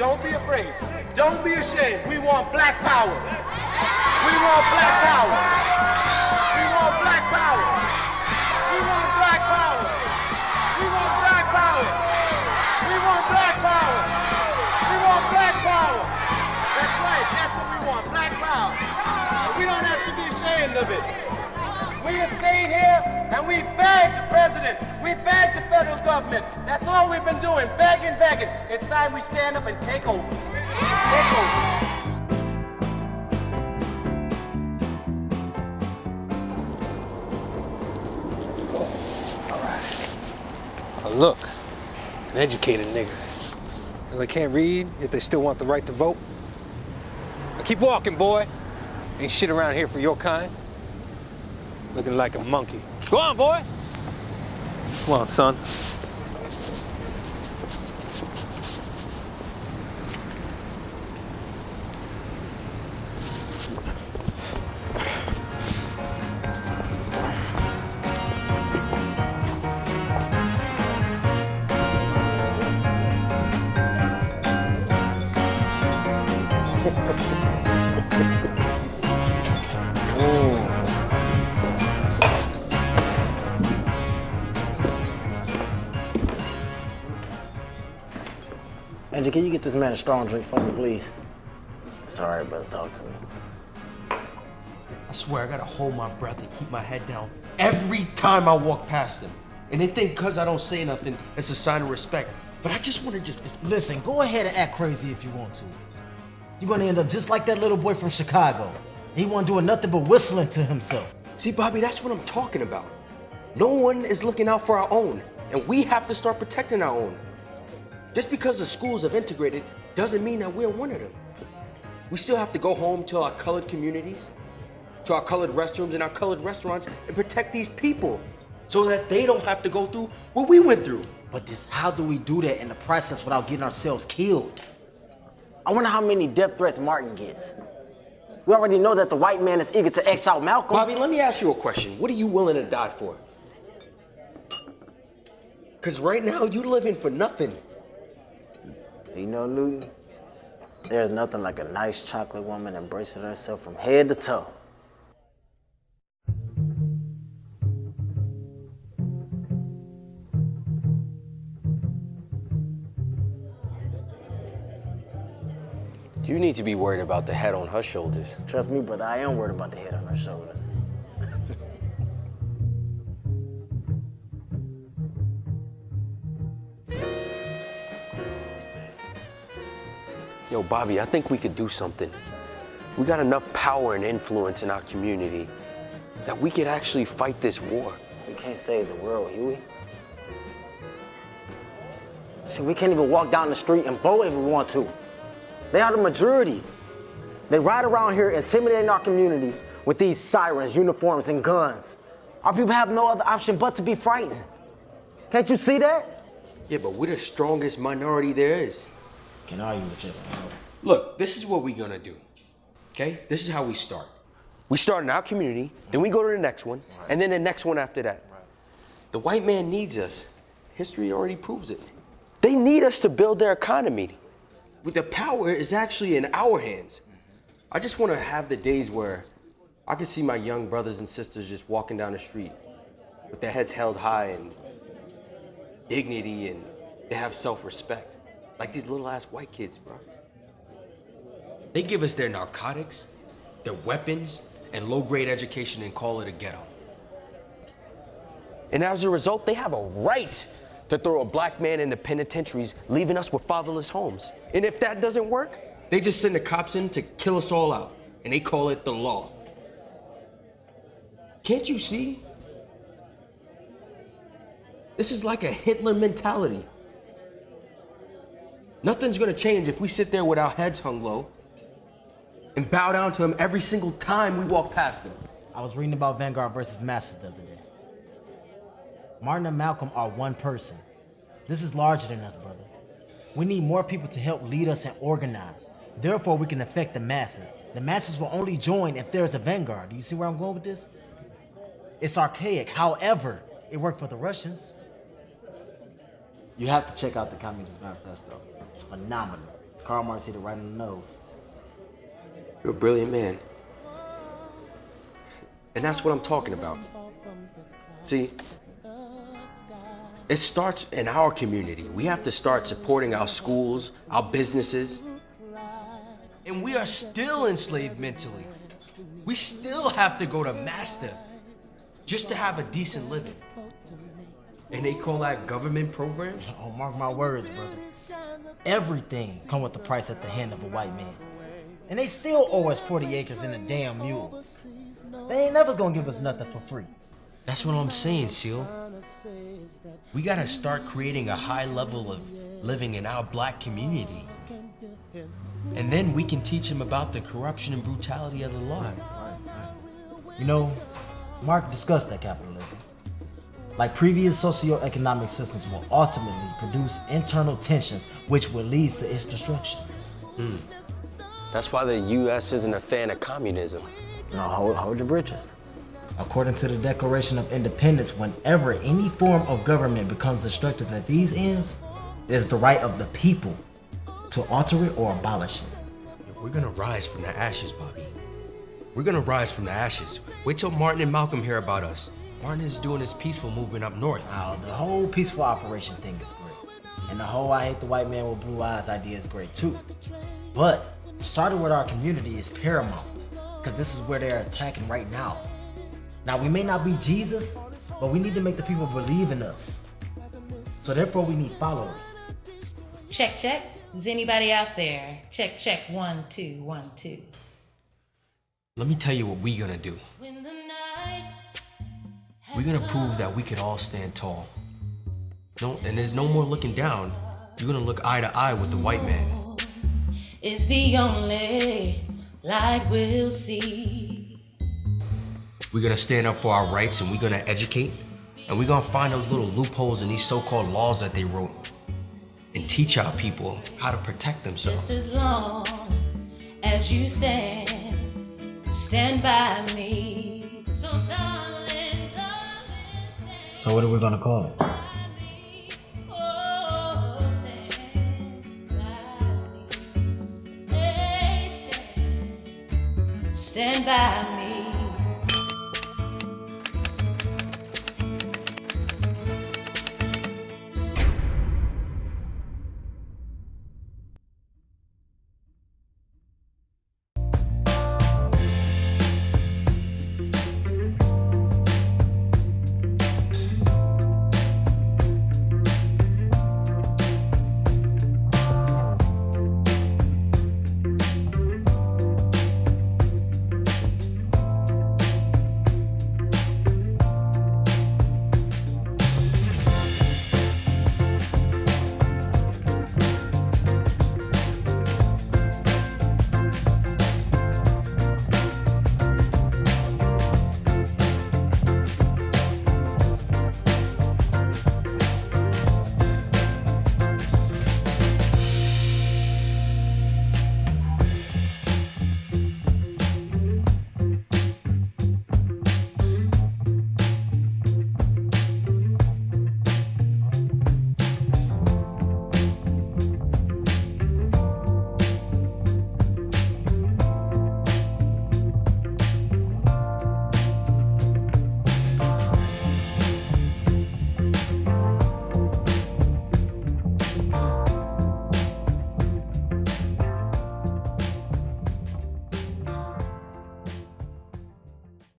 Don't be afraid. Don't be ashamed. We want black power. We want black power. We want black power. We want black power. We want black power. We want black power. We want black power. That's right. That's what we want. Black power. And we don't have to be ashamed of it. We have stayed here and we begged the president. We begged the federal government. That's all we've been doing. Begging, begging. It's time we stand up and take over. Take over. Look, an educated nigga. And they can't read, yet they still want the right to vote. Now keep walking, boy. Ain't shit around here for your kind. Looking like a monkey. Go on, boy. Come on, son. Angie, can you get this man a strong drink for me, please? It's all right, brother. Talk to me. I swear I gotta hold my breath and keep my head down every time I walk past them. And they think because I don't say nothing, it's a sign of respect. But I just want to just... Listen, go ahead and act crazy if you want to. You're gonna end up just like that little boy from Chicago. He wasn't doing nothing but whistling to himself. See, Bobby, that's what I'm talking about. No one is looking out for our own, and we have to start protecting our own. Just because the schools have integrated doesn't mean that we're one of them. We still have to go home to our colored communities, to our colored restrooms and our colored restaurants and protect these people so that they don't have to go through what we went through. But just how do we do that in the process without getting ourselves killed? I wonder how many death threats Martin gets. We already know that the white man is eager to X out Malcolm. Bobby, let me ask you a question. What are you willing to die for? Because right now, you're living for nothing. You know, Newton, there's nothing like a nice chocolate woman embracing herself from head to toe. You need to be worried about the head on her shoulders. Trust me, brother, I am worried about the head on her shoulders. Yo, Bobby, I think we could do something. We got enough power and influence in our community that we could actually fight this war. We can't save the world, Huey. See, we can't even walk down the street and vote if we want to. They are the majority. They ride around here intimidating our community with these sirens, uniforms, and guns. Our people have no other option but to be frightened. Can't you see that? Yeah, but we're the strongest minority there is. Can argue with you. Look, this is what we're gonna do, okay? This is how we start. We start in our community, then we go to the next one, and then the next one after that. The white man needs us. History already proves it. They need us to build their economy. With the power is actually in our hands. I just want to have the days where I can see my young brothers and sisters just walking down the street with their heads held high and dignity, and they have self-respect. Like these little ass white kids, bro. They give us their narcotics, their weapons, and low-grade education and call it a ghetto. And as a result, they have a right to throw a black man into penitentiaries, leaving us with fatherless homes. And if that doesn't work, they just send the cops in to kill us all out, and they call it the law. Can't you see? This is like a Hitler mentality. Nothing's gonna change if we sit there with our heads hung low and bow down to him every single time we walk past him. I was reading about Vanguard versus Masses the other day. Martin and Malcolm are one person. This is larger than us, brother. We need more people to help lead us and organize. Therefore, we can affect the masses. The masses will only join if there's a vanguard. Do you see where I'm going with this? It's archaic. However, it worked for the Russians. You have to check out the Communist Manifesto. It's phenomenal. Karl Marx hit it right in the nose. You're a brilliant man. And that's what I'm talking about. See, it starts in our community. We have to start supporting our schools, our businesses. And we are still enslaved mentally. We still have to go to master just to have a decent living. And they call that government program? Oh, mark my words, brother. Everything come with the price at the hand of a white man. And they still owe us 40 acres and a damn mule. They ain't never gonna give us nothing for free. That's what I'm saying, Seal. We gotta start creating a high level of living in our black community. And then we can teach them about the corruption and brutality of the law. You know, Mark discussed that capitalism. Like previous socioeconomic systems will ultimately produce internal tensions which will lead to its destruction. That's why the U.S. isn't a fan of communism. Now hold your britches. According to the Declaration of Independence, whenever any form of government becomes destructive at these ends, it is the right of the people to alter it or abolish it. We're gonna rise from the ashes, Bobby. We're gonna rise from the ashes. Wait till Martin and Malcolm hear about us. Martin is doing his peaceful movement up north. Now, the whole peaceful operation thing is great. And the whole I hate the white man with blue eyes idea is great too. But starting with our community is paramount, because this is where they're attacking right now. Now, we may not be Jesus, but we need to make the people believe in us. So therefore, we need followers. Check, check. Is anybody out there? Check, check. 1, 2, 1, 2. Let me tell you what we're gonna do. We're gonna prove that we can all stand tall. No, and there's no more looking down. You're gonna look eye to eye with the white man. Is the only light we'll see. We're gonna stand up for our rights, and we're gonna educate, and we're gonna find those little loopholes in these so-called laws that they wrote and teach our people how to protect themselves. Just as long as you stand by me. So darling, stand. So what are we gonna call it? Oh, stand by me. Hey, stand by me.